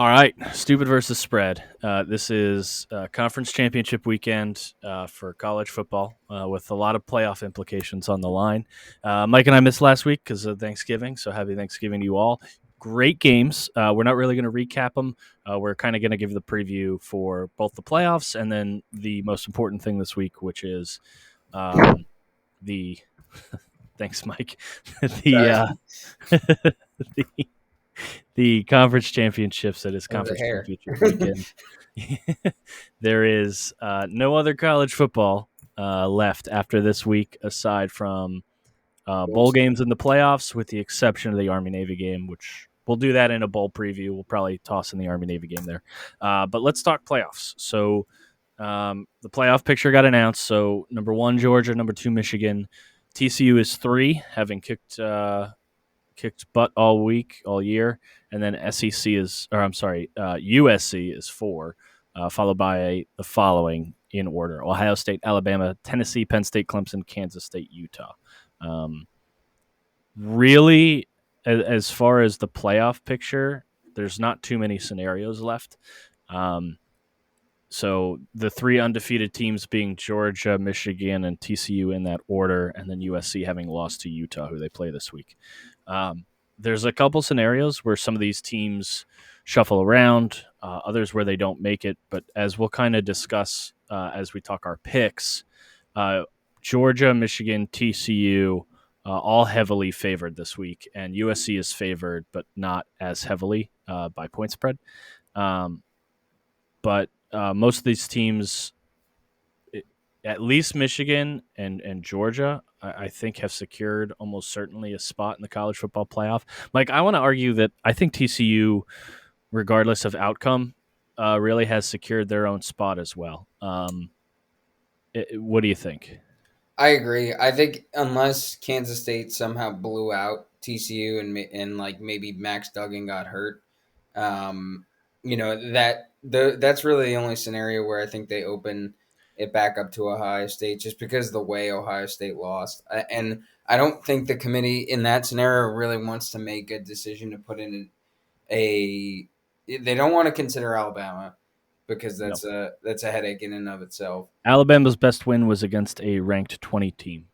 All right, stupid versus spread. This is conference championship weekend for college football with a lot of playoff implications on the line. Mike and I missed last week because of Thanksgiving, so happy Thanksgiving to you all. Great games. We're not really going to recap them. We're kind of going to give the preview for both the playoffs and then the most important thing this week, which is the thanks, Mike. the the the conference championships at his Of the conference hair. championship weekend. There is no other college football left after this week aside from bowl games in the playoffs, with the exception of the Army-Navy game, which we'll do that in a bowl preview. We'll probably toss in the Army-Navy game there. But let's talk playoffs. So the playoff picture got announced. So number 1, Georgia. Number 2, Michigan. TCU is 3, having kicked butt all week, all year, and then USC is 4, followed by the following in order: Ohio State, Alabama, Tennessee, Penn State, Clemson, Kansas State, Utah. Really, as far as the playoff picture, there's not too many scenarios left. So the 3 undefeated teams being Georgia, Michigan, and TCU in that order, and then USC having lost to Utah, who they play this week. There's a couple scenarios where some of these teams shuffle around, others where they don't make it. But as we'll kind of discuss as we talk our picks, Georgia, Michigan, TCU, all heavily favored this week, and USC is favored, but not as heavily by point spread. But most of these teams, at least Michigan and Georgia, I think have secured almost certainly a spot in the college football playoff. Mike, I want to argue that I think TCU, regardless of outcome, really has secured their own spot as well. What do you think? I agree. I think unless Kansas State somehow blew out TCU and like maybe Max Duggan got hurt, um, that's really the only scenario where I think they open it back up to Ohio State, just because of the way Ohio State lost. And I don't think the committee in that scenario really wants to make a decision to put in a. They don't want to consider Alabama because No. that's a headache in and of itself. Alabama's best win was against a ranked 20 team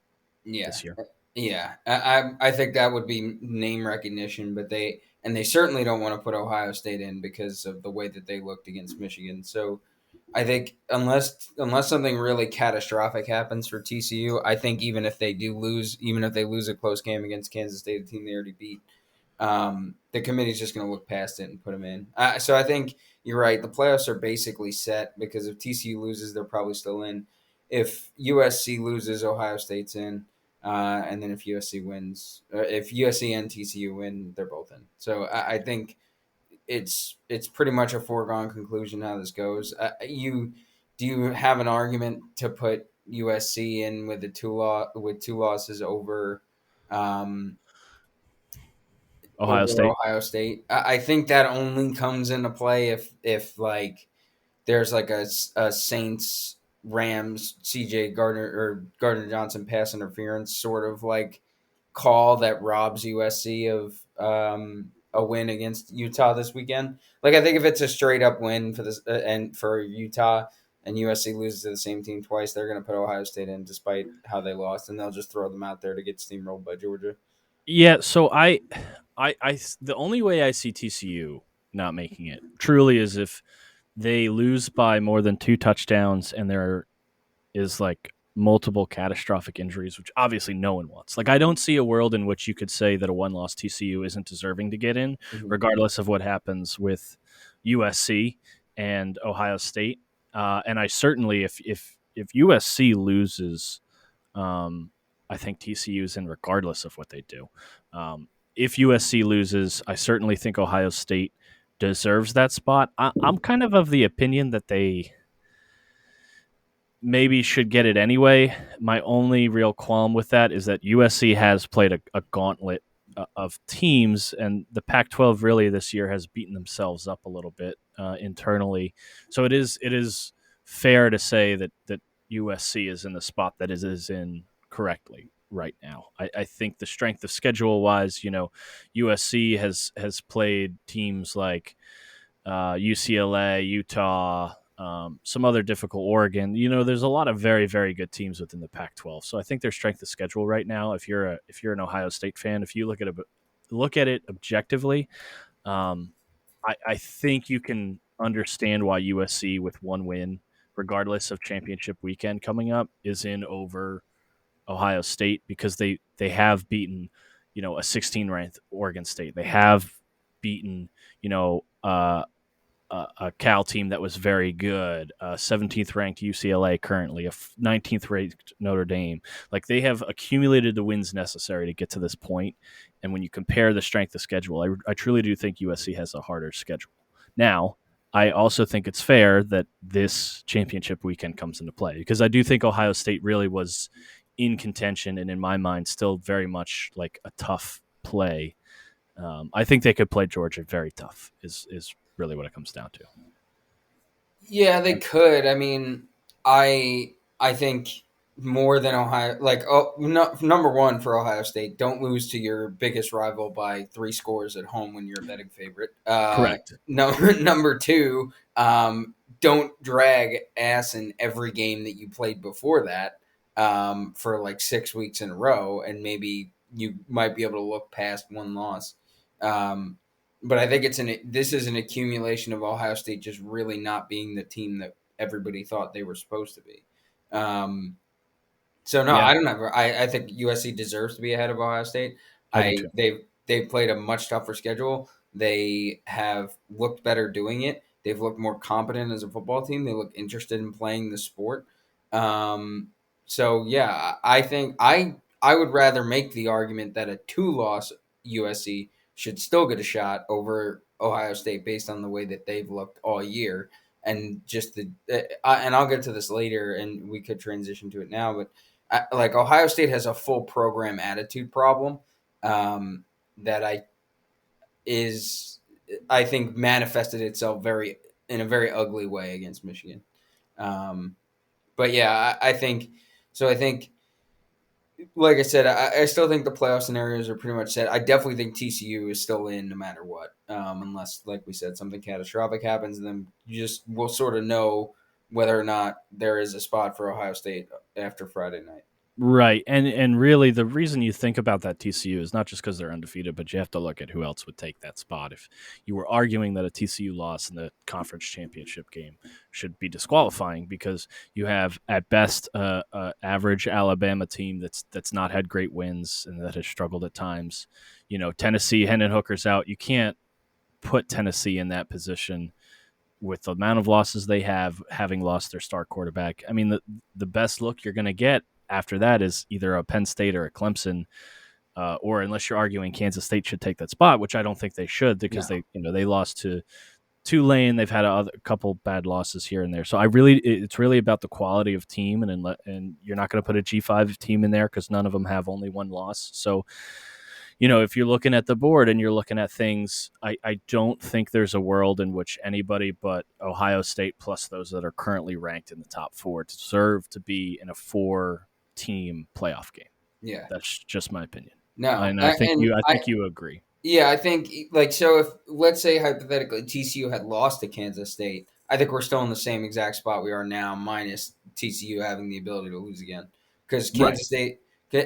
Yeah, this year. yeah. I think that would be name recognition, but they certainly don't want to put Ohio State in because of the way that they looked against Michigan. So I think unless something really catastrophic happens for TCU, I think even if they lose a close game against Kansas State, a team they already beat, the committee's just going to look past it and put them in. So I think you're right. The playoffs are basically set because if TCU loses, they're probably still in. If USC loses, Ohio State's in. And then if USC wins, if USC and TCU win, they're both in. So I think it's pretty much a foregone conclusion how this goes. Do you have an argument to put USC in with two losses over Ohio State. Ohio State? I think that only comes into play if like there's like a Saints Rams CJ Gardner or Gardner Johnson pass interference sort of like call that robs USC of a win against Utah this weekend. Like I think if it's a straight up win for this and for Utah and USC loses to the same team twice, they're going to put Ohio State in despite how they lost, and they'll just throw them out there to get steamrolled by Georgia. Yeah, so the only way I see TCU not making it truly is if they lose by more than 2 touchdowns and there is like multiple catastrophic injuries, which obviously no one wants. Like, I don't see a world in which you could say that a 1-loss TCU isn't deserving to get in, regardless of what happens with USC and Ohio State. And I certainly, if USC loses, I think TCU is in regardless of what they do. If USC loses, I certainly think Ohio State deserves that spot. I'm kind of the opinion that they maybe should get it anyway. My only real qualm with that is that USC has played a gauntlet of teams, and the Pac-12 really this year has beaten themselves up a little bit internally. So it is fair to say that USC is in the spot that it is in correctly right now. I think the strength of schedule wise, USC has played teams like UCLA, Utah, some other difficult Oregon. There's a lot of very, very good teams within the Pac-12. So I think their strength of schedule right now, if you're an Ohio State fan, if you look at it objectively, um, I think you can understand why USC with one win, regardless of championship weekend coming up, is in over Ohio State because they have beaten, a 16 ranked Oregon State. They have beaten, a Cal team that was very good, 17th ranked UCLA currently, a 19th ranked Notre Dame. Like they have accumulated the wins necessary to get to this point. And when you compare the strength of schedule, I truly do think USC has a harder schedule. Now, I also think it's fair that this championship weekend comes into play because I do think Ohio State really was in contention and in my mind still very much like a tough play. I think they could play Georgia very tough. Is really what it comes down to. Yeah, they could. I mean, I think more than Ohio. Like, oh, no, number one for Ohio State, don't lose to your biggest rival by 3 scores at home when you're a betting favorite. Correct. No, number two, don't drag ass in every game that you played before that for like 6 weeks in a row, and maybe you might be able to look past one loss. Um, but I think this is an accumulation of Ohio State just really not being the team that everybody thought they were supposed to be. Um, so no, Yeah, I don't have. I think USC deserves to be ahead of Ohio State. I do too. They've played a much tougher schedule. They have looked better doing it. They've looked more competent as a football team. They look interested in playing the sport. Um, so yeah, I think I would rather make the argument that a 2-loss USC should still get a shot over Ohio State based on the way that they've looked all year and just and I'll get to this later and we could transition to it now, but like Ohio State has a full program attitude problem that is I think manifested itself in a very ugly way against Michigan. Um, but yeah, I think so. I think, like I said, I still think the playoff scenarios are pretty much set. I definitely think TCU is still in no matter what, unless, like we said, something catastrophic happens, and then we'll sort of know whether or not there is a spot for Ohio State after Friday night. Right, and really, the reason you think about that TCU is not just because they're undefeated, but you have to look at who else would take that spot. If you were arguing that a TCU loss in the conference championship game should be disqualifying, because you have at best a average Alabama team that's not had great wins and that has struggled at times. Tennessee, Hendon Hooker's out. You can't put Tennessee in that position with the amount of losses they have, having lost their star quarterback. I mean, the best look you're going to get after that is either a Penn State or a Clemson, or unless you're arguing Kansas State should take that spot, which I don't think they should because No. they lost to Tulane. They've had a couple bad losses here and there. So it's really about the quality of team, and you're not going to put a G5 team in there because none of them have only one loss. So if you're looking at the board and you're looking at things, I don't think there's a world in which anybody but Ohio State plus those that are currently ranked in the top 4 deserve to be in a 4-team playoff game. Yeah. That's just my opinion. No. And I think you agree. Yeah, I think like so. If let's say hypothetically TCU had lost to Kansas State, I think we're still in the same exact spot we are now, minus TCU having the ability to lose again, because Right.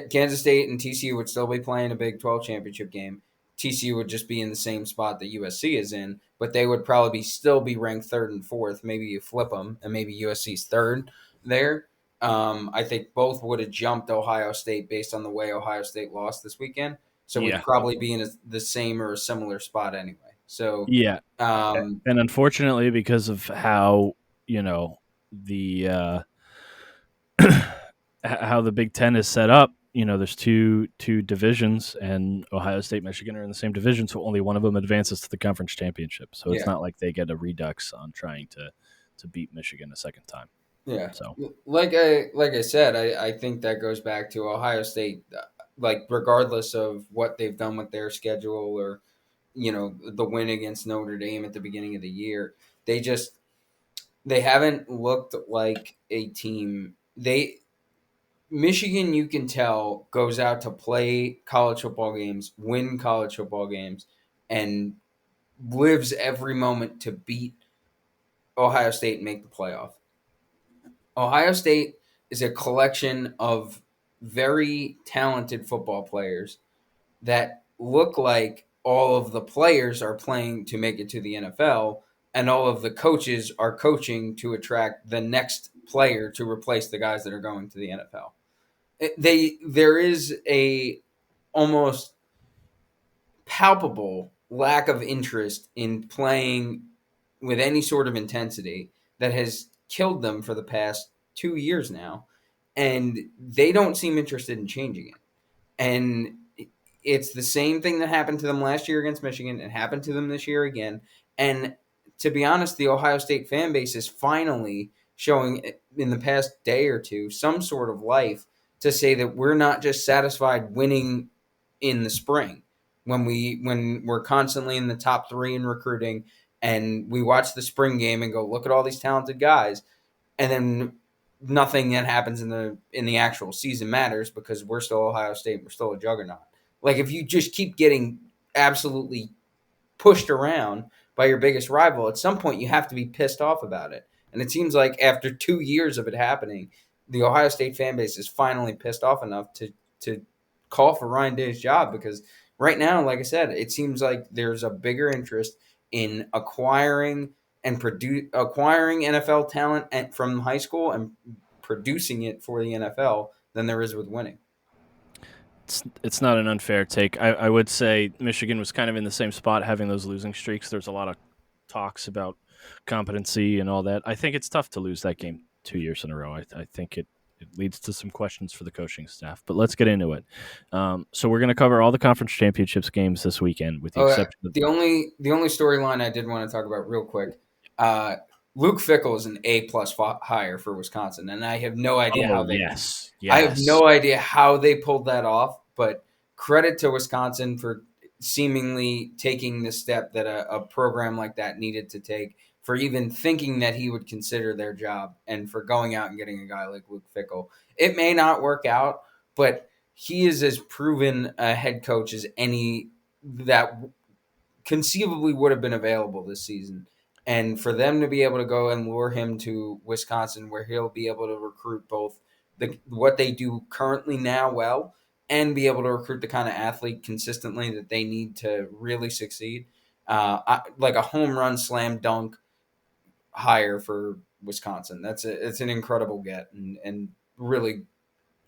Kansas State and TCU would still be playing a Big 12 championship game. TCU would just be in the same spot that USC is in, but they would probably still be ranked third and fourth. Maybe you flip them, and maybe USC's third there. I think both would have jumped Ohio State based on the way Ohio State lost this weekend. So we'd Yeah. probably be in the same or a similar spot anyway. So, Yeah. um, And unfortunately, because of how, the how the Big Ten is set up, there's two divisions, and Ohio State, Michigan are in the same division, so only one of them advances to the conference championship. So it's yeah, not like they get a redux on trying to beat Michigan a second time. yeah. So Like I said, I think that goes back to Ohio State. Like regardless of what they've done with their schedule or the win against Notre Dame at the beginning of the year, they haven't looked like a team. Michigan, you can tell, goes out to play college football games, win college football games, and lives every moment to beat Ohio State and make the playoff. Ohio State is a collection of very talented football players that look like all of the players are playing to make it to the NFL, and all of the coaches are coaching to attract the next player to replace the guys that are going to the NFL. There is a almost palpable lack of interest in playing with any sort of intensity that has killed them for the past 2 years now, and they don't seem interested in changing it. And it's the same thing that happened to them last year against Michigan. It happened to them this year again. And to be honest, the Ohio State fan base is finally showing in the past day or two some sort of life to say that we're not just satisfied winning in the spring when we're constantly in the top 3 in recruiting, and we watch the spring game and go, look at all these talented guys, and then nothing that happens in the actual season matters because we're still Ohio State, we're still a juggernaut. Like, if you just keep getting absolutely pushed around by your biggest rival, at some point you have to be pissed off about it. And it seems like after 2 years of it happening, the Ohio State fan base is finally pissed off enough to call for Ryan Day's job, because right now, like I said, it seems like there's a bigger interest in acquiring NFL talent from high school and producing it for the NFL than there is with winning. It's not an unfair take. I would say Michigan was kind of in the same spot, having those losing streaks. There's a lot of talks about competency and all that. I think it's tough to lose that game 2 years in a row. I think it leads to some questions for the coaching staff. But let's get into it. So we're going to cover all the conference championships games this weekend, with the exception of the only storyline I did want to talk about real quick. Luke Fickell is an A+ hire for Wisconsin, and I have no idea how they. Yes. I have no idea how they pulled that off, but credit to Wisconsin for seemingly taking the step that a program like that needed to take, for even thinking that he would consider their job, and for going out and getting a guy like Luke Fickell. It may not work out, but he is as proven a head coach as any that conceivably would have been available this season. And for them to be able to go and lure him to Wisconsin, where he'll be able to recruit both what they do currently now well, and be able to recruit the kind of athlete consistently that they need to really succeed. Like a home run slam dunk hire for Wisconsin. It's an incredible get, and really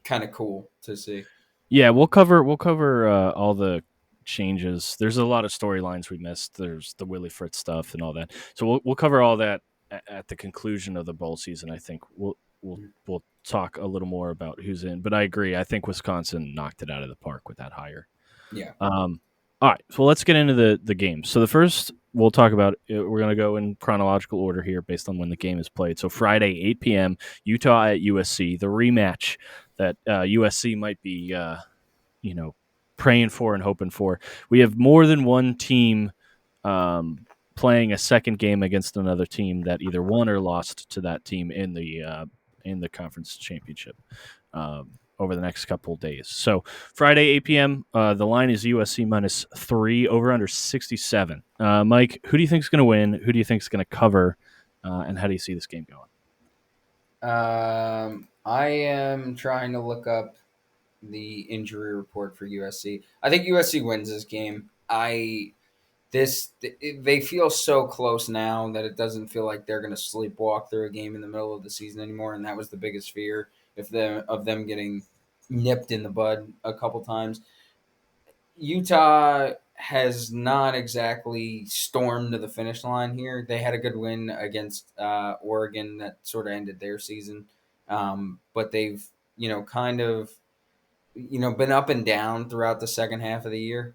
kind of cool to see. Yeah, we'll cover all the changes. There's a lot of storylines we missed. There's the Willie Fritz stuff and all that. So we'll cover all that at the conclusion of the bowl season. I think we'll talk a little more about who's in. But I agree. I think Wisconsin knocked it out of the park with that hire. Yeah. All right. So let's get into the games. So the first we'll talk about, we're going to go in chronological order here based on when the game is played. So Friday, 8 p.m., Utah at USC, the rematch that USC might be, praying for and hoping for. We have more than one team playing a second game against another team that either won or lost to that team in the conference championship over the next couple of days. So Friday, 8 p.m., the line is USC -3, over under 67. Mike, who do you think is going to win? Who do you think is going to cover? And how do you see this game going? I am trying to look up the injury report for USC. I think USC wins this game. They feel so close now that it doesn't feel like they're going to sleepwalk through a game in the middle of the season anymore, and that was the biggest fear of them getting nipped in the bud a couple times. Utah has not exactly stormed to the finish line here. They had a good win against Oregon that sort of ended their season, but they've kind of been up and down throughout the second half of the year.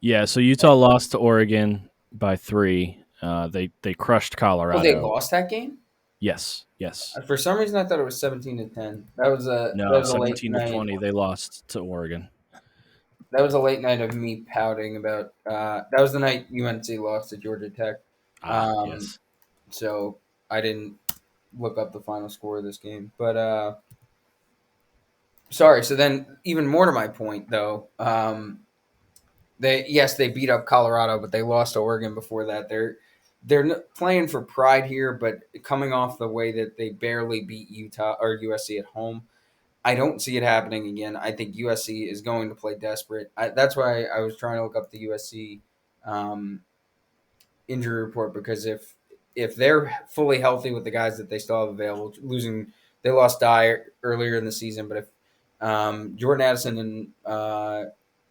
Yeah, so Utah lost to Oregon by 3. They crushed Colorado. Oh, they lost that game? Yes. For some reason, I thought it was 17-10. That was a 17-20. They lost to Oregon. That was a late night of me pouting about. That was the night UNC lost to Georgia Tech. Yes. So I didn't look up the final score of this game, but sorry. So then, even more to my point, though, They beat up Colorado, but they lost to Oregon before that. They're playing for pride here, but coming off the way that they barely beat Utah or USC at home, I don't see it happening again. I think USC is going to play desperate. That's why I was trying to look up the USC um, injury report, because if they're fully healthy with the guys that they still have available, they lost Dye earlier in the season, but if Jordan Addison and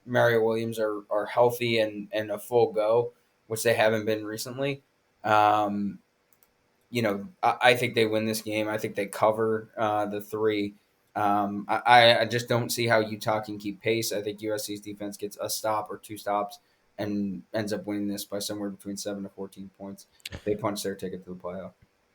Mario Williams are healthy and a full go, which they haven't been recently, um, I think they win this game. I think they cover the 3. I just don't see how Utah can keep pace. I think USC's defense gets a stop or 2 stops and ends up winning this by somewhere between 7 to 14 points. They punch their ticket to the playoff.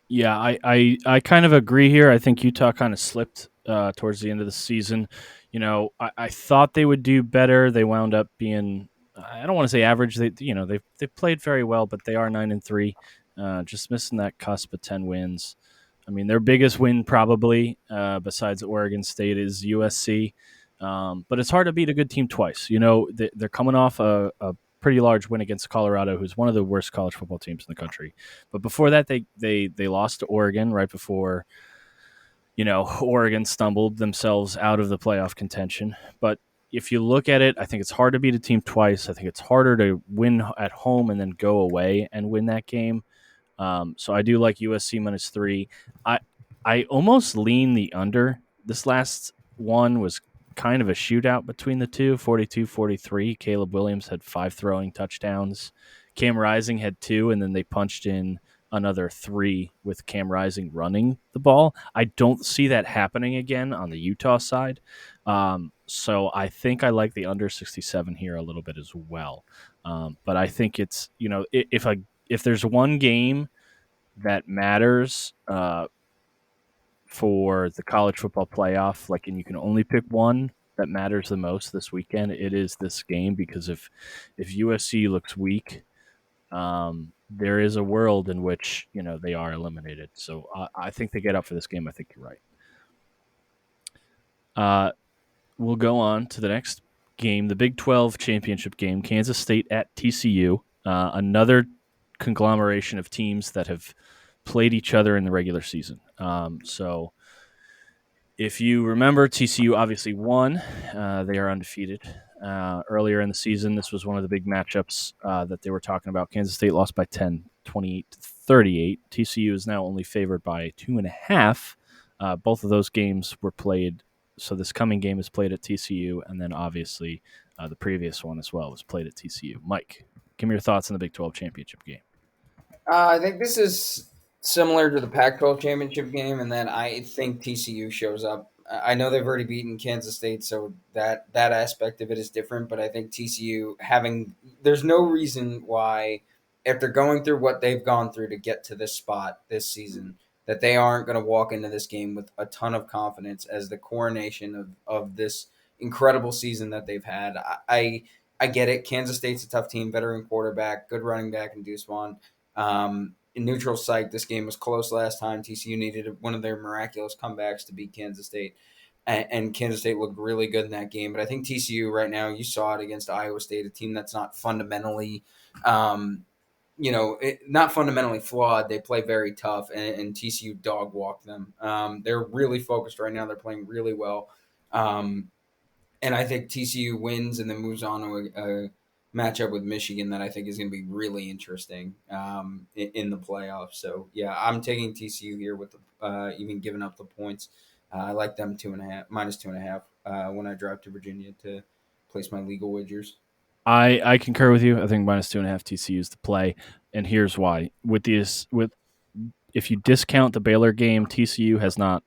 Yeah, I kind of agree here. I think Utah kind of slipped towards the end of the season. I thought they would do better. They wound up being, I don't want to say average. They played very well, but they are 9-3, just missing that cusp of 10 wins. I mean, their biggest win probably, besides Oregon State, is USC. But it's hard to beat a good team twice. They're coming off a pretty large win against Colorado, who's one of the worst college football teams in the country. But before that, they lost to Oregon right before, Oregon stumbled themselves out of the playoff contention. But if you look at it, I think it's hard to beat a team twice. I think it's harder to win at home and then go away and win that game. So I do like USC -3. I almost lean the under. This last one was kind of a shootout between the two, 42-43. Caleb Williams had 5 throwing touchdowns. Cam Rising had 2, and then they punched in another 3 with Cam Rising running the ball. I don't see that happening again on the Utah side. So I think I like the under 67 here a little bit as well. But I think it's, if there's one game that matters for the college football playoff, and you can only pick one that matters the most this weekend, it is this game, because if USC looks weak, there is a world in which they are eliminated. So I think they get up for this game. I think you're right. We'll go on to the next game, the Big 12 championship game, Kansas State at TCU. Another conglomeration of teams that have played each other in the regular season. So if you remember, TCU obviously won. They are undefeated. Earlier in the season, this was one of the big matchups that they were talking about. Kansas State lost by 10, 28-38. TCU is now only favored by 2.5. Both of those games were played. So this coming game is played at TCU, and then obviously the previous one as well was played at TCU. Mike, give me your thoughts on the Big 12 championship game. I think this is similar to the Pac-12 championship game, and then I think TCU shows up. I know they've already beaten Kansas State, so that aspect of it is different. But I think TCU there's no reason why, if they're going through what they've gone through to get to this spot this season, that they aren't going to walk into this game with a ton of confidence as the coronation of this incredible season that they've had. I get it. Kansas State's a tough team, veteran quarterback, good running back in Deuce Vaughn. In neutral site, this game was close last time. TCU needed one of their miraculous comebacks to beat Kansas State, and Kansas State looked really good in that game. But I think TCU right now, you saw it against Iowa State, a team that's not fundamentally, not fundamentally flawed. They play very tough, and TCU dog walked them. They're really focused right now. They're playing really well. And I think TCU wins and then moves on to a matchup with Michigan that I think is going to be really interesting in the playoffs. So, yeah, I'm taking TCU here with even giving up the points. I like them -2.5 when I drive to Virginia to place my legal wagers. I concur with you. I think -2.5 TCU is the play, and here's why. If you discount the Baylor game, TCU has not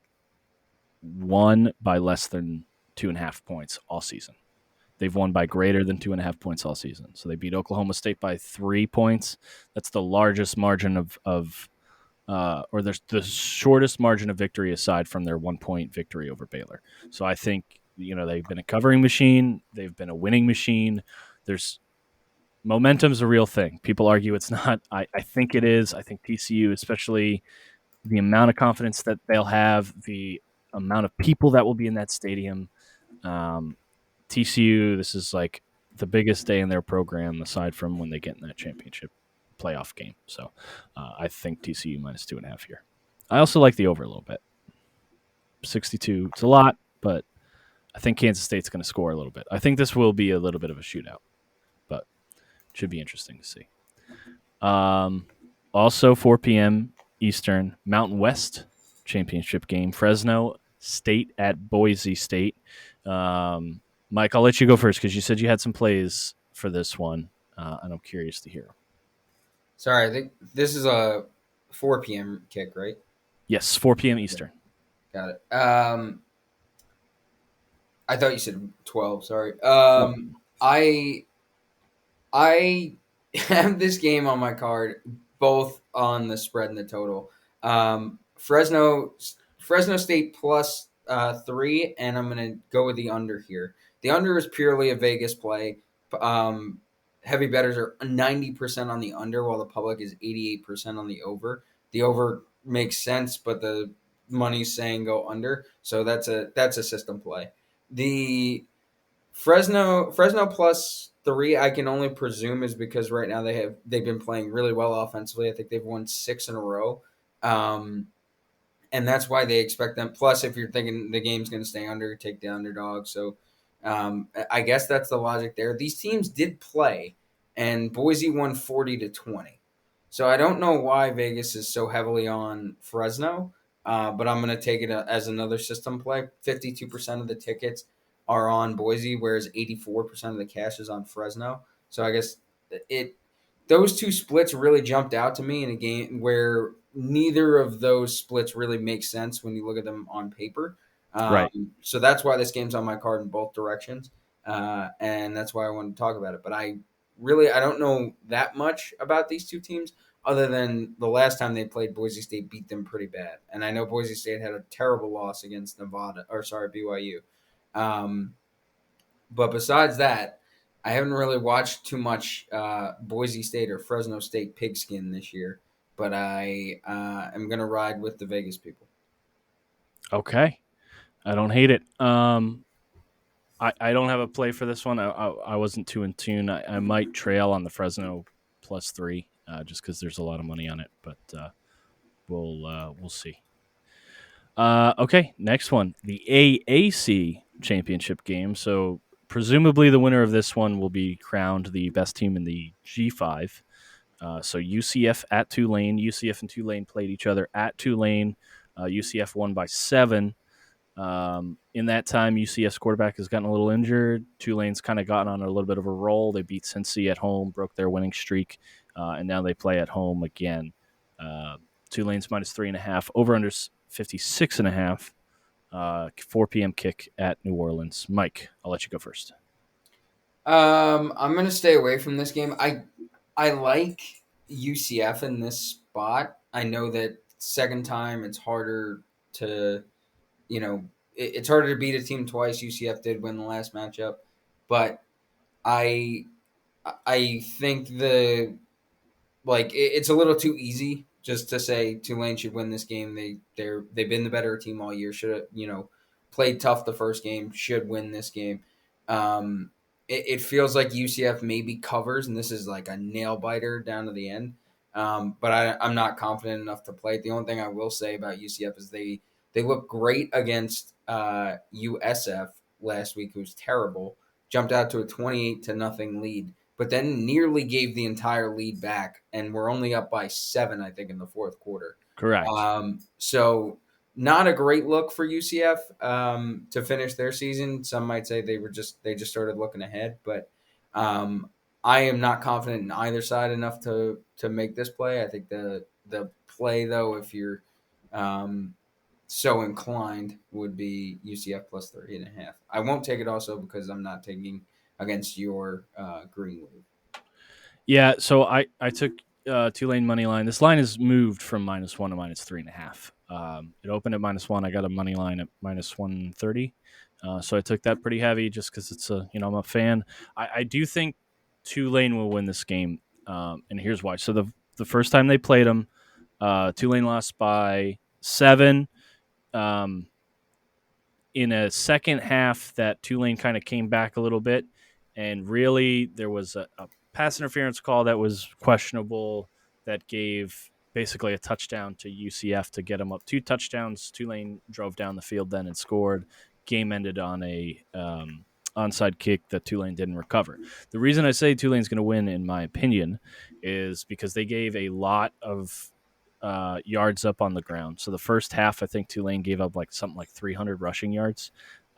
won by less than 2.5 points all season. They've won by greater than 2.5 points all season. So they beat Oklahoma State by 3 points. That's the largest margin or there's the shortest margin of victory aside from their 1-point victory over Baylor. So I think they've been a covering machine. They've been a winning machine. There's momentum's a real thing. People argue it's not. I think it is. I think TCU, especially the amount of confidence that they'll have, the amount of people that will be in that stadium. TCU, this is like the biggest day in their program, aside from when they get in that championship playoff game. So I think TCU minus 2.5 here. I also like the over a little bit. 62, it's a lot, but I think Kansas State's going to score a little bit. I think this will be a little bit of a shootout, but it should be interesting to see. Also, 4 p.m. Eastern, Mountain West championship game, Fresno State at Boise State. Mike, I'll let you go first because you said you had some plays for this one, and I'm curious to hear. Sorry, I think this is a 4 p.m. kick, right? Yes, 4 p.m. Eastern. Got it. I thought you said 12. Sorry. Nope. I have this game on my card, both on the spread and the total. Fresno State plus 3, and I'm going to go with the under here. The under is purely a Vegas play. Heavy bettors are 90% on the under, while the public is 88% on the over. The over makes sense, but the money's saying go under, so that's a system play. The Fresno plus 3, I can only presume is because right now they've been playing really well offensively. I think they've won 6 in a row, and that's why they expect them. Plus, if you're thinking the game's going to stay under, take the underdog. So I guess that's the logic there. These teams did play, and Boise won 40-20. So I don't know why Vegas is so heavily on Fresno, but I'm going to take it as another system play. 52% of the tickets are on Boise, whereas 84% of the cash is on Fresno. So I guess those two splits really jumped out to me in a game where neither of those splits really make sense when you look at them on paper. Right. So that's why this game's on my card in both directions, and that's why I wanted to talk about it. But I don't know that much about these two teams other than the last time they played, Boise State beat them pretty bad. And I know Boise State had a terrible loss against BYU. But besides that, I haven't really watched too much Boise State or Fresno State pigskin this year. But I am going to ride with the Vegas people. Okay. I don't hate it. I don't have a play for this one. I wasn't too in tune. I might trail on the Fresno plus 3 just because there's a lot of money on it, but we'll see. Okay, next one, the AAC championship game. So presumably the winner of this one will be crowned the best team in the G5. So UCF at Tulane. UCF and Tulane played each other at Tulane. UCF won by 7. In that time, UCF's quarterback has gotten a little injured. Tulane's kind of gotten on a little bit of a roll. They beat Cincy at home, broke their winning streak, and now they play at home again. Tulane's minus 3.5, over under 56.5. 4 p.m. kick at New Orleans. Mike, I'll let you go first. I'm gonna stay away from this game. I like UCF in this spot. I know that second time it's harder to, it's harder to beat a team twice. UCF did win the last matchup, but I think it's a little too easy just to say Tulane should win this game. They've been the better team all year. Should have played tough the first game. Should win this game. It feels like UCF maybe covers, and this is like a nail biter down to the end. But I'm not confident enough to play it. The only thing I will say about UCF is they look great against USF last week, who was terrible. Jumped out to a 28-0 lead, but then nearly gave the entire lead back, and we're only up by 7, I think, in the fourth quarter. Correct. So not a great look for UCF to finish their season. Some might say they just started looking ahead, but I am not confident in either side enough to make this play. I think the play, though, if you're so inclined, would be UCF plus 3.5. I won't take it also because I'm not taking against your green wave. Yeah, so I took Tulane money line. This line has moved from -1 to -3.5. It opened at -1. I got a money line at -130. So I took that pretty heavy just because it's I'm a fan. I do think Tulane will win this game, and here's why. So the first time they played them, Tulane lost by 7. In a second half that Tulane kind of came back a little bit, And really, there was a pass interference call that was questionable that gave basically a touchdown to UCF to get them up 2 touchdowns. Tulane drove down the field then and scored. Game ended on a onside kick that Tulane didn't recover. The reason I say Tulane's going to win, in my opinion, is because they gave a lot of yards up on the ground. So the first half, I think Tulane gave up something like 300 rushing yards.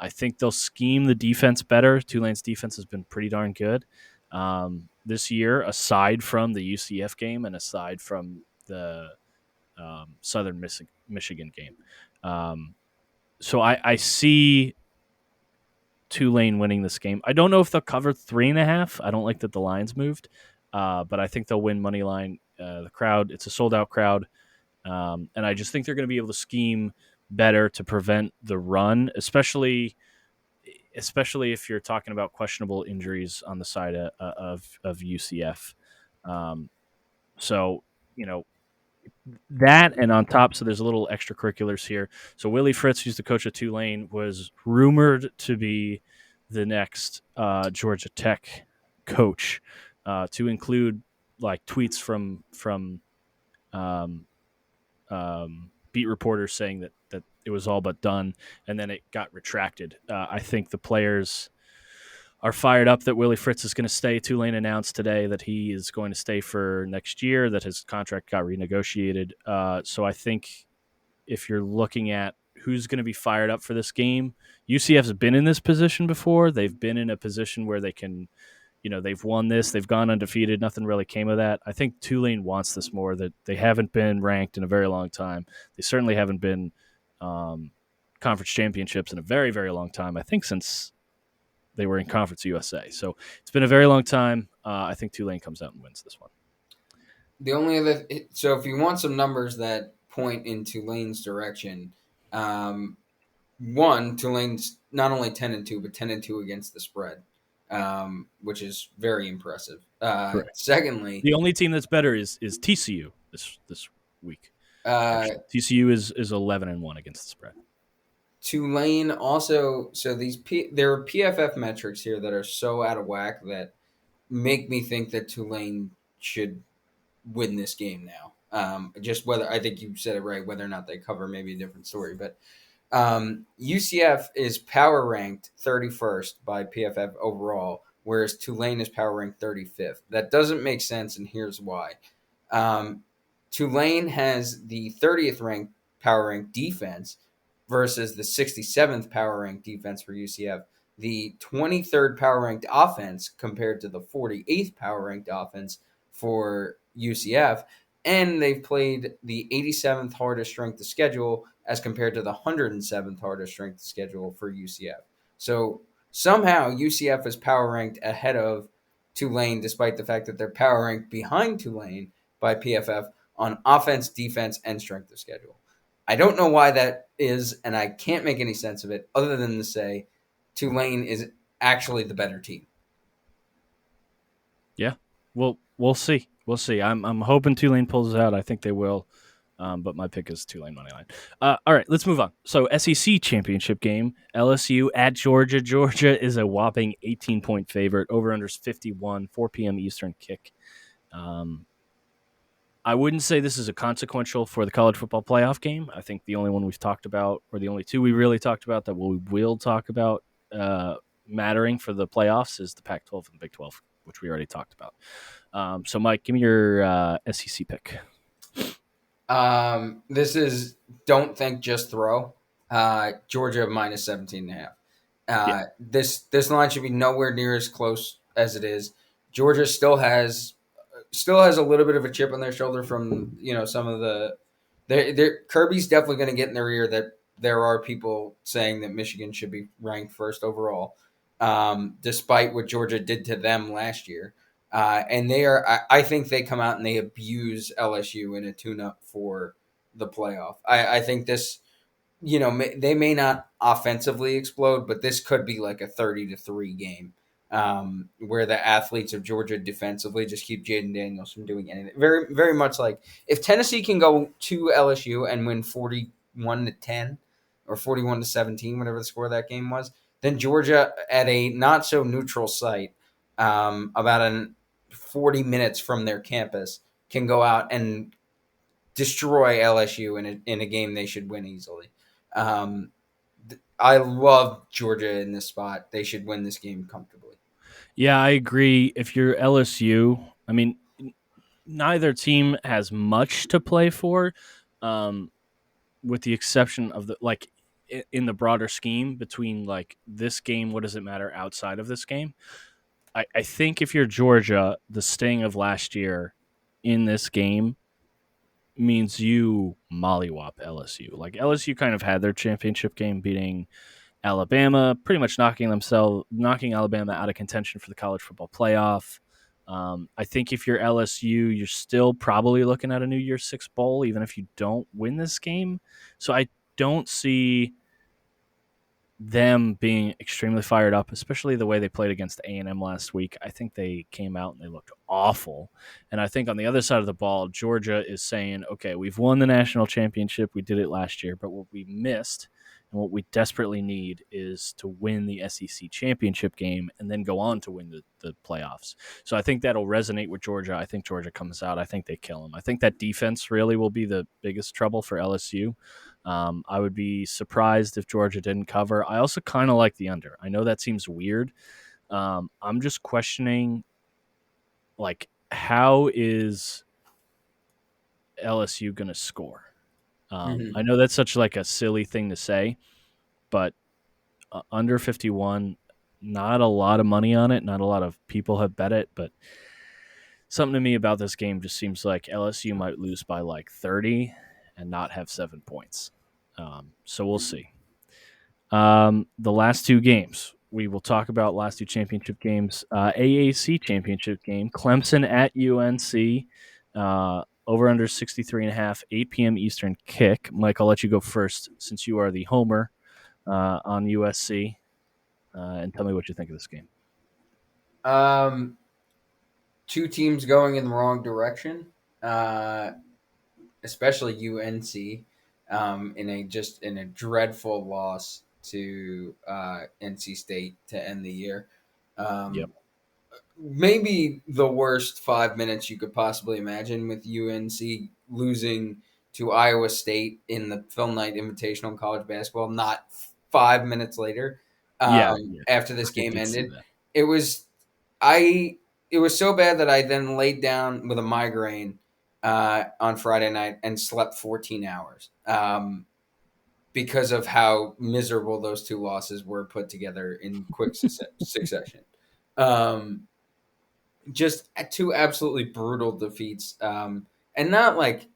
I think they'll scheme the defense better. Tulane's defense has been pretty darn good this year, aside from the UCF game and aside from the Southern Michigan game. So I see Tulane winning this game. I don't know if they'll cover 3.5. I don't like that the lines moved, but I think they'll win money line. The crowd, it's a sold out crowd, and I just think they're going to be able to scheme better to prevent the run, especially if you're talking about questionable injuries on the side of UCF. So that, and on top, so there's a little extracurriculars here. So Willie Fritz, who's the coach of Tulane, was rumored to be the next Georgia Tech coach, to include tweets from beat reporters saying that it was all but done, and then it got retracted. I think the players are fired up that Willie Fritz is going to stay. Tulane announced today that he is going to stay for next year, that his contract got renegotiated. So I think if you're looking at who's going to be fired up for this game, UCF's been in this position before. They've been in a position where they can, they've won this. They've gone undefeated. Nothing really came of that. I think Tulane wants this more, that they haven't been ranked in a very long time. They certainly haven't been conference championships in a very, very long time. I think since they were in Conference USA. So it's been a very long time. I think Tulane comes out and wins this one. The only other, so if you want some numbers that point in Tulane's direction, one, Tulane's not only 10-2, but 10-2 against the spread, which is very impressive. Secondly, the only team that's better is TCU this week. TCU is 11-1 against the spread. Tulane also, so there are PFF metrics here that are so out of whack that make me think that Tulane should win this game now. Just whether, I think you said it right, whether or not they cover maybe a different story, but UCF is power ranked 31st by PFF overall, whereas Tulane is power ranked 35th. That doesn't make sense, and here's why. Tulane has the 30th ranked power ranked defense versus the 67th power ranked defense for UCF, the 23rd power ranked offense compared to the 48th power ranked offense for UCF, and they've played the 87th hardest strength of schedule as compared to the 107th hardest strength of schedule for UCF. So somehow UCF is power ranked ahead of Tulane, despite the fact that they're power ranked behind Tulane by PFF on offense, defense, and strength of schedule. I don't know why that is, and I can't make any sense of it other than to say Tulane is actually the better team. Yeah, well, we'll see. We'll see. I'm hoping Tulane pulls it out. I think they will, but my pick is Tulane money line. All right, let's move on. So SEC championship game, LSU at Georgia. Georgia is a whopping 18-point favorite. Over/unders 51, 4 p.m. Eastern kick. I wouldn't say this is a consequential for the college football playoff game. I think the only one we've talked about, or the only two we really talked about that we will talk about mattering for the playoffs, is the Pac-12 and the Big 12, which we already talked about. So, Mike, give me your SEC pick. This is don't think, just throw. Georgia minus 17.5. This line should be nowhere near as close as it is. Georgia still has a little bit of a chip on their shoulder from some of the. Kirby's definitely going to get in their ear that there are people saying that Michigan should be ranked first overall, despite what Georgia did to them last year. And they are. I think they come out and they abuse LSU in a tune-up for the playoff. I think this, they may not offensively explode, but this could be like a 30-3 game. Where the athletes of Georgia defensively just keep Jaden Daniels from doing anything. Very, very much like if Tennessee can go to LSU and win 41-10 or 41-17, whatever the score of that game was, then Georgia at a not so neutral site about 40 minutes from their campus, can go out and destroy LSU in a game they should win easily. I love Georgia in this spot. They should win this game comfortably. Yeah, I agree. If you're LSU, I mean, neither team has much to play for, um, with the exception of in the broader scheme between like this game. What does it matter outside of this game? I think if you're Georgia, the sting of last year in this game means you mollywop LSU. Like LSU kind of had their championship game beating Alabama, pretty much knocking Alabama out of contention for the college football playoff. I think if you're LSU, you're still probably looking at a New Year's Six bowl, even if you don't win this game. So I don't see them being extremely fired up, especially the way they played against A&M last week. I think they came out and they looked awful. And I think on the other side of the ball, Georgia is saying, okay, we've won the national championship. We did it last year, but what we missed and what we desperately need is to win the SEC championship game and then go on to win the playoffs. So I think that'll resonate with Georgia. I think Georgia comes out. I think they kill them. I think that defense really will be the biggest trouble for LSU. I would be surprised if Georgia didn't cover. I also kind of like the under. I know that seems weird. I'm just questioning, like, how is LSU going to score? I know that's such like a silly thing to say, but under 51, not a lot of money on it. Not a lot of people have bet it, but something to me about this game just seems like LSU might lose by like 30 and not have 7 points. So we'll see. The last two games we will talk about, last two championship games. AAC championship game, Clemson at UNC. Over under 63.5, 8 p.m. Eastern kick. Mike, I'll let you go first since you are the homer on USC, and tell me what you think of this game. Two teams going in the wrong direction, especially UNC, in a dreadful loss to NC State to end the year. Yep. Maybe the worst 5 minutes you could possibly imagine, with UNC losing to Iowa State in the Phil Knight Invitational in college basketball. Not 5 minutes later, Yeah. after this I game did see ended, that. it was so bad that I then laid down with a migraine on Friday night and slept 14 hours because of how miserable those two losses were put together in quick succession. Just two absolutely brutal defeats, and not like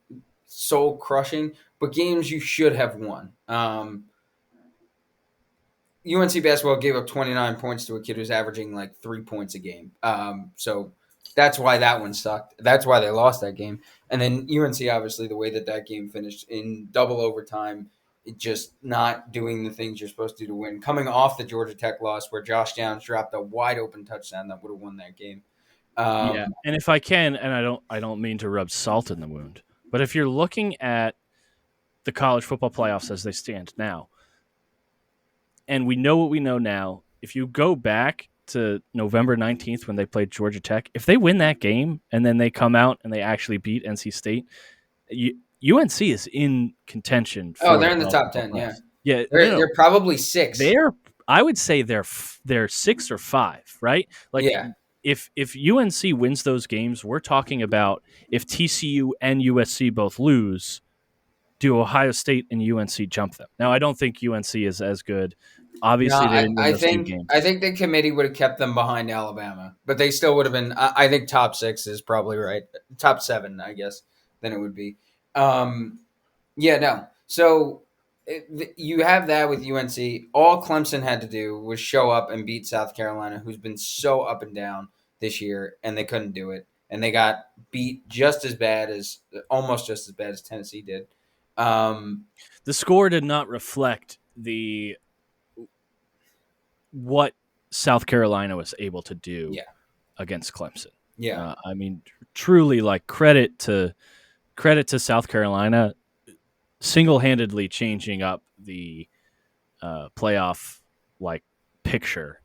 soul crushing, but games you should have won. UNC basketball gave up 29 points to a kid who's averaging like 3 points a game. So that's why that one sucked. That's why they lost that game. And then UNC, obviously, the way that game finished in double overtime, just not doing the things you're supposed to do to win. Coming off the Georgia Tech loss, where Josh Downs dropped a wide open touchdown that would have won that game. Yeah, and if I can, and I don't mean to rub salt in the wound, but if you're looking at the college football playoffs as they stand now, and we know what we know now, if you go back to November 19th when they played Georgia Tech, if they win that game and then they come out and they actually beat NC State, UNC is in contention. They're in the top 10. Playoffs. Yeah, they're probably 6. I would say they're 6 or 5, right? Like, yeah. If UNC wins those games, we're talking about if TCU and USC both lose, do Ohio State and UNC jump them? Now, I don't think UNC is as good. Obviously, they didn't win those two games. I think the committee would have kept them behind Alabama, but they still would have been. I think top 6 is probably right. Top 7, I guess. Then it would be. No. So you have that with UNC. All Clemson had to do was show up and beat South Carolina, who's been so up and down this year, and they couldn't do it. And they got beat almost just as bad as Tennessee did. The score did not reflect what South Carolina was able to do against Clemson. Yeah. I mean, truly, like, credit to South Carolina single-handedly changing up the playoff like picture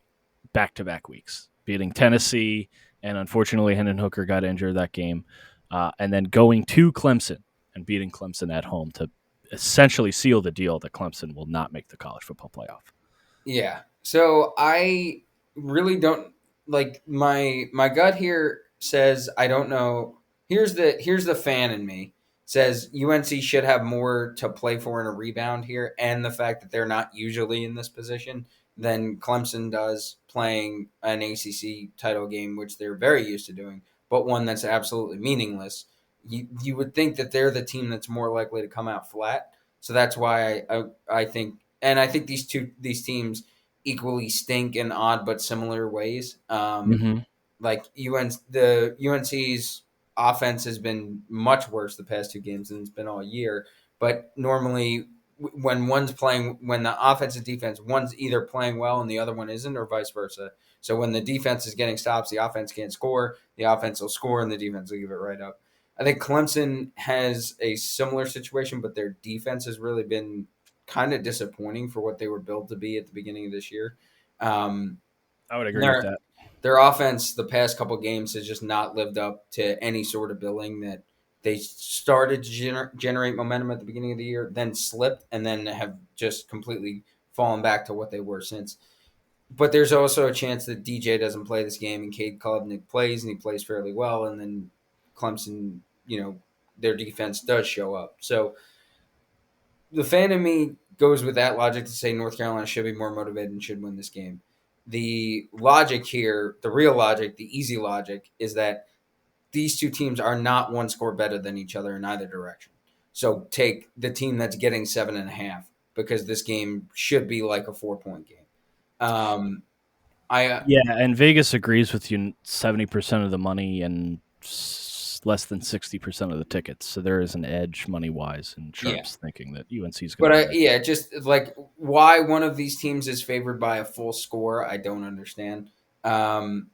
back-to-back weeks, beating Tennessee, and unfortunately Hendon Hooker got injured that game, and then going to Clemson and beating Clemson at home to essentially seal the deal that Clemson will not make the college football playoff. Yeah. So I really don't like my gut here says I don't know. Here's the fan in me says UNC should have more to play for in a rebound here, and the fact that they're not usually in this position than Clemson does playing an ACC title game, which they're very used to doing, but one that's absolutely meaningless. You would think that they're the team that's more likely to come out flat. So that's why I think, and I think these teams equally stink in odd but similar ways. Mm-hmm. Like the UNC's offense has been much worse the past two games than it's been all year. But normally, when the offense and defense, one's either playing well and the other one isn't, or vice versa. So when the defense is getting stops, the offense can't score. The offense will score, and the defense will give it right up. I think Clemson has a similar situation, but their defense has really been kind of disappointing for what they were built to be at the beginning of this year. Um, I would agree with their that. their offense the past couple games has just not lived up to any sort of billing that they started to generate momentum at the beginning of the year, then slipped, and then have just completely fallen back to what they were since. But there's also a chance that DJ doesn't play this game and Cade Klubnik plays, and he plays fairly well, and then Clemson, their defense does show up. So the fan in me goes with that logic to say North Carolina should be more motivated and should win this game. The logic here, the real logic, the easy logic, is that these two teams are not one score better than each other in either direction. So take the team that's getting 7.5 because this game should be like a 4-point game. Um, I Yeah, and Vegas agrees with you 70% of the money and less than 60% of the tickets. So there is an edge money wise in yeah, Sharps thinking that UNC is going but to win that game. just like why one of these teams is favored by a full score, I don't understand. Um,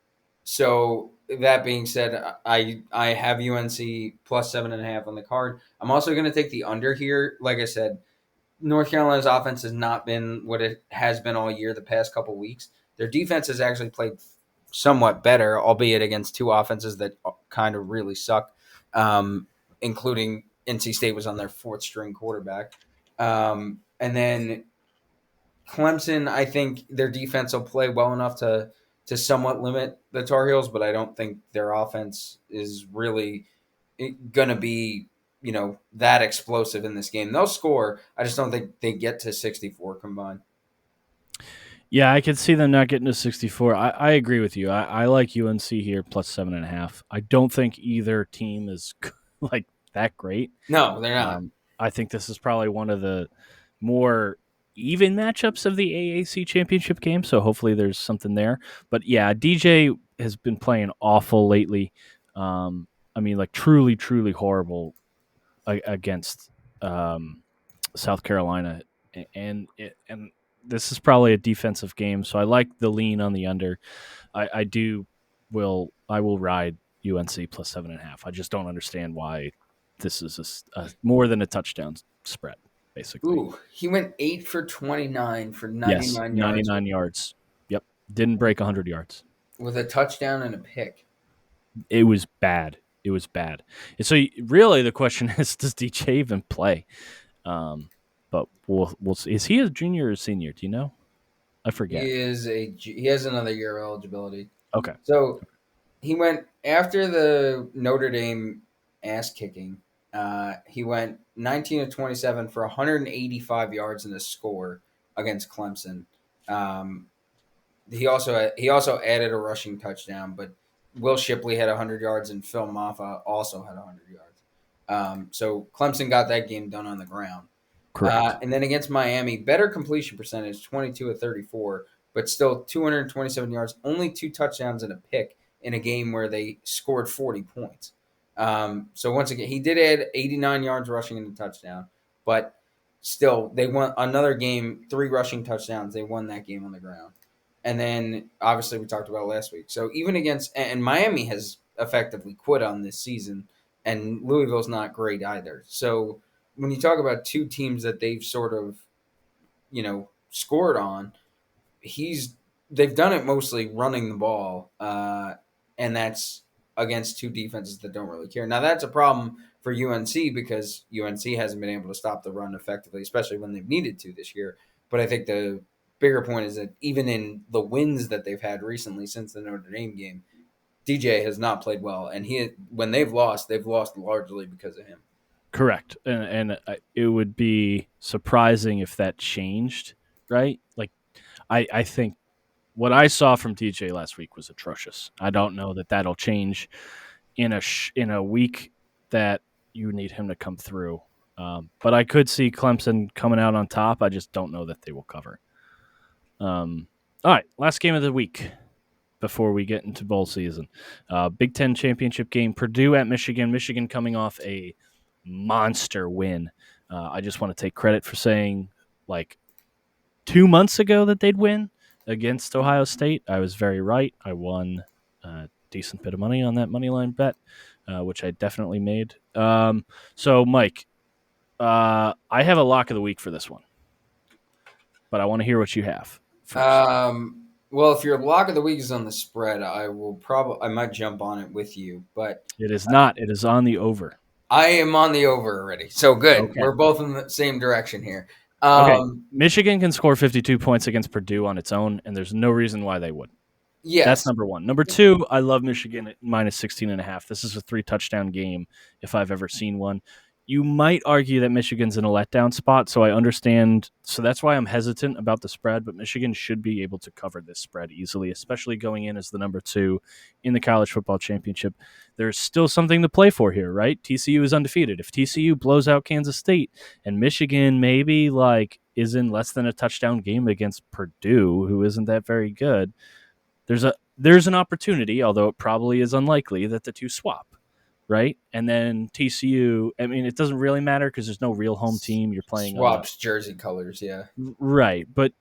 so that being said, I have UNC plus 7.5 on the card. I'm also going to take the under here. Like I said, North Carolina's offense has not been what it has been all year. The past couple weeks, their defense has actually played somewhat better, albeit against two offenses that kind of really suck, including NC State was on their fourth string quarterback. And then Clemson, I think their defense will play well enough to somewhat limit the Tar Heels, but I don't think their offense is really going to be that explosive in this game. They'll score. I just don't think they get to 64 combined. Yeah, I could see them not getting to 64. I agree with you. I like UNC here plus 7.5. I don't think either team is like that great. No, they're not. I think this is probably one of the more even matchups of the AAC championship game. So hopefully there's something there. But yeah, DJ has been playing awful lately. I mean, like truly, truly horrible against South Carolina, and this is probably a defensive game. So I like the lean on the under. I will ride UNC plus 7.5. I just don't understand why this is a more than a touchdown spread, basically. Ooh, he went 8 for 29 for Yes, 99 yards 99 yards. Yep, didn't break 100 yards. with a touchdown and a pick. It was bad. It was bad. And so really, the question is, does DJ even play? But we'll see. Is he a junior or a senior? Do you know? I forget. He has another year of eligibility. Okay. So he went after the Notre Dame ass kicking. He went 19 of 27 for 185 yards and a score against Clemson. Um, he also added a rushing touchdown, but Will Shipley had 100 yards and Phil Maffa also had 100 yards. So Clemson got that game done on the ground. Correct. And then against Miami, better completion percentage, 22 of 34, but still 227 yards, only 2 touchdowns and a pick in a game where they scored 40 points. So once again, he did add 89 yards rushing and a touchdown, but still, they won another game, 3 rushing touchdowns. They won that game on the ground. And then, obviously, we talked about last week. So even and Miami has effectively quit on this season, and Louisville's not great either. So when you talk about two teams that they've sort of, scored on, he's they've done it mostly running the ball, and that's against two defenses that don't really care. Now that's a problem for UNC because UNC hasn't been able to stop the run effectively, especially when they've needed to this year. But I think the bigger point is that even in the wins that they've had recently since the Notre Dame game, DJ has not played well, and when they've lost largely because of him. Correct, and it would be surprising if that changed, right? Like, I think what I saw from DJ last week was atrocious. I don't know that that'll change in a week that you need him to come through. But I could see Clemson coming out on top. I just don't know that they will cover. All right, last game of the week before we get into bowl season. Big Ten championship game, Purdue at Michigan. Michigan coming off a monster win. I just want to take credit for saying, like, 2 months ago that they'd win against Ohio State. I was very right. I won a decent bit of money on that money line bet, which I definitely made. So, Mike, I have a lock of the week for this one, but I want to hear what you have first. Well, if your lock of the week is on the spread, I might jump on it with you, but It is not. It is on the over. I am on the over already. So good. Okay. We're both in the same direction here. Okay. Michigan can score 52 points against Purdue on its own, and there's no reason why they would. That's Yes. number one. Number two, I love Michigan at minus 16.5. This is a 3-touchdown game if I've ever seen one. You might argue that Michigan's in a letdown spot, so I understand. So that's why I'm hesitant about the spread, but Michigan should be able to cover this spread easily, especially going in as the number 2 in the college football championship. There's still something to play for here, right? TCU is undefeated. If TCU blows out Kansas State and Michigan maybe is in less than a touchdown game against Purdue, who isn't that very good, there's an opportunity, although it probably is unlikely, that the two swap, right? And then TCU, I mean, it doesn't really matter because there's no real home team. You're playing Swaps jersey colors, yeah. Right. But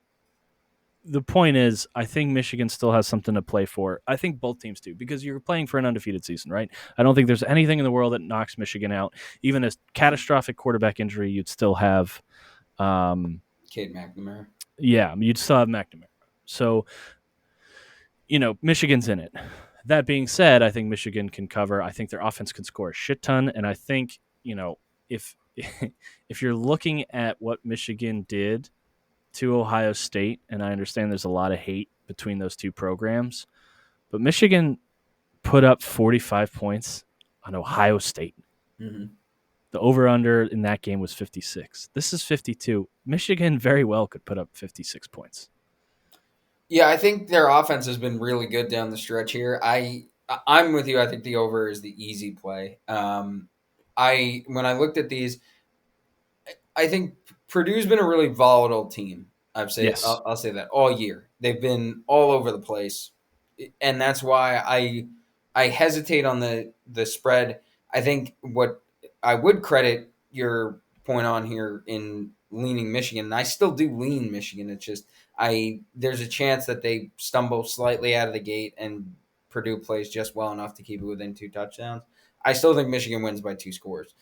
the point is, I think Michigan still has something to play for. I think both teams do because you're playing for an undefeated season, right? I don't think there's anything in the world that knocks Michigan out. Even a catastrophic quarterback injury, you'd still have Cade McNamara. Yeah, you'd still have McNamara. So, Michigan's in it. That being said, I think Michigan can cover. I think their offense can score a shit ton. And I think, if if you're looking at what Michigan did to Ohio State, and I understand there's a lot of hate between those two programs, but Michigan put up 45 points on Ohio State. Mm-hmm. The over-under in that game was 56. This is 52. Michigan very well could put up 56 points. Yeah, I think their offense has been really good down the stretch here. I'm with you. I think the over is the easy play. When I looked at these, I think Purdue's been a really volatile team. Yes. I'll say that all year. They've been all over the place, and that's why I hesitate on the spread. I think what I would credit your point on here in leaning Michigan, and I still do lean Michigan. It's just there's a chance that they stumble slightly out of the gate and Purdue plays just well enough to keep it within 2 touchdowns. I still think Michigan wins by 2 scores.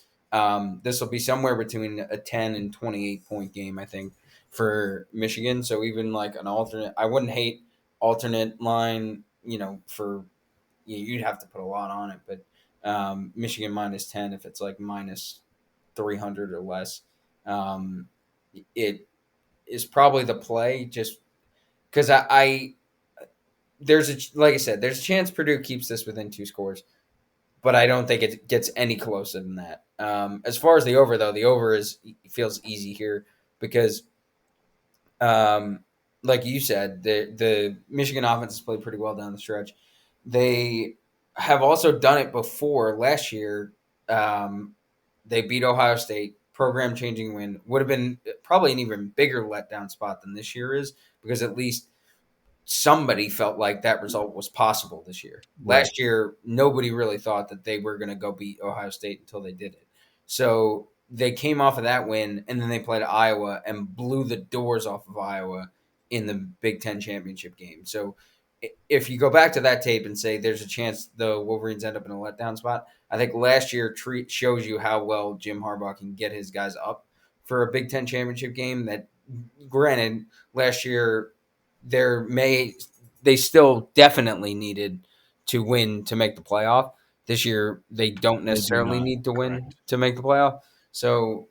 This will be somewhere between a 10 and 28 point game, I think, for Michigan. So even like an alternate, I wouldn't hate alternate line, for you'd have to put a lot on it, but Michigan minus 10 if it's like minus 300 or less. It is probably the play just because like I said, there's a chance Purdue keeps this within 2 scores, but I don't think it gets any closer than that. As far as the over, though, the over feels easy here because, like you said, the Michigan offense has played pretty well down the stretch. They have also done it before. Last year, they beat Ohio State. Program-changing win. Would have been probably an even bigger letdown spot than this year is because at least somebody felt like that result was possible this year. Right. Last year, nobody really thought that they were going to go beat Ohio State until they did it. So they came off of that win, and then they played Iowa and blew the doors off of Iowa in the Big Ten championship game. So if you go back to that tape and say there's a chance the Wolverines end up in a letdown spot, I think last year shows you how well Jim Harbaugh can get his guys up for a Big Ten championship game. That, granted, last year there may they still definitely needed to win to make the playoff. This year, they don't They do necessarily not. need to win Correct. to make the playoff. So,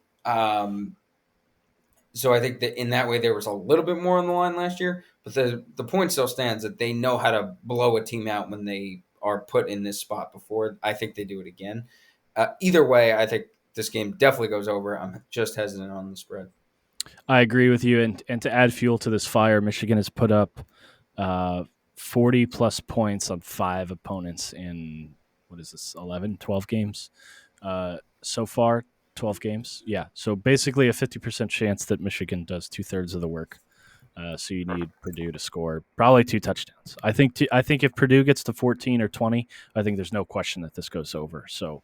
so I think that in that way there was a little bit more on the line last year, but the point still stands that they know how to blow a team out when they are put in this spot before. I think they do it again. Either way, I think this game definitely goes over. I'm just hesitant on the spread. I agree with you. And to add fuel to this fire, Michigan has put up 40 plus points on 5 opponents in, what is this, 11, 12 games so far. 12 games. Yeah. So basically a 50% chance that Michigan does 2/3 of the work. So you need Purdue to score probably 2 touchdowns. I think if Purdue gets to 14 or 20, I think there's no question that this goes over. So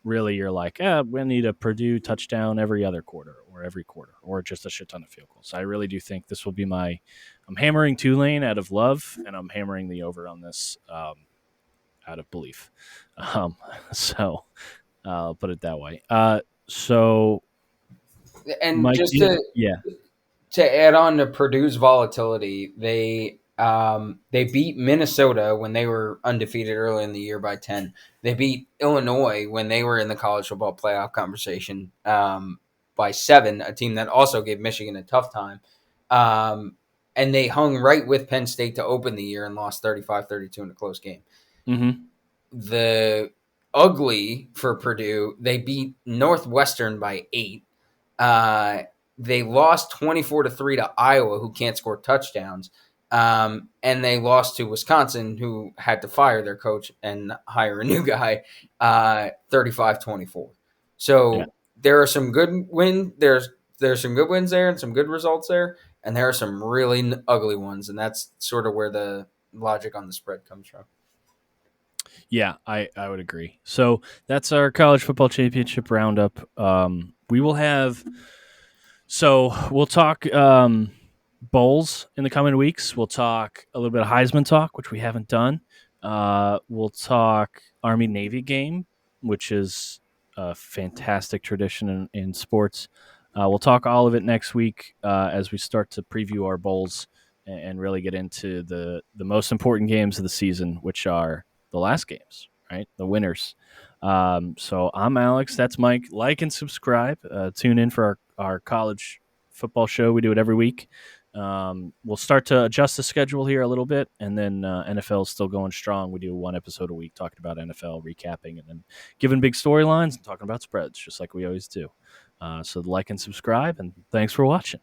really, you're like, we need a Purdue touchdown every other quarter or every quarter or just a shit ton of field goals. I really do think this will be I'm hammering Tulane out of love, and I'm hammering the over on this out of belief. So I'll put it that way. So And Mike, just yeah. to add on to Purdue's volatility, they beat Minnesota when they were undefeated early in the year by 10. They beat Illinois when they were in the college football playoff conversation by 7, a team that also gave Michigan a tough time. And they hung right with Penn State to open the year and lost 35-32 in a close game. Mm-hmm. The ugly for Purdue, they beat Northwestern by 8. They lost 24-3 to Iowa, who can't score touchdowns. And they lost to Wisconsin, who had to fire their coach and hire a new guy, 35-24. Yeah. So there are some good wins. There's some good wins there and some good results there, and there are some really ugly ones, and that's sort of where the logic on the spread comes from. Yeah, I would agree. So that's our college football championship roundup. We will have, so we'll talk bowls in the coming weeks. We'll talk a little bit of Heisman talk, which we haven't done. We'll talk Army Navy game, which is a fantastic tradition in sports. We'll talk all of it next week as we start to preview our bowls and really get into the most important games of the season, which are the last games, right? The winners. So I'm Alex. That's Mike. Like and subscribe. Tune in for our college football show. We do it every week. We'll start to adjust the schedule here a little bit, and then NFL is still going strong. We do 1 episode a week talking about NFL, recapping, and then giving big storylines and talking about spreads, just like we always do. So like and subscribe, and thanks for watching.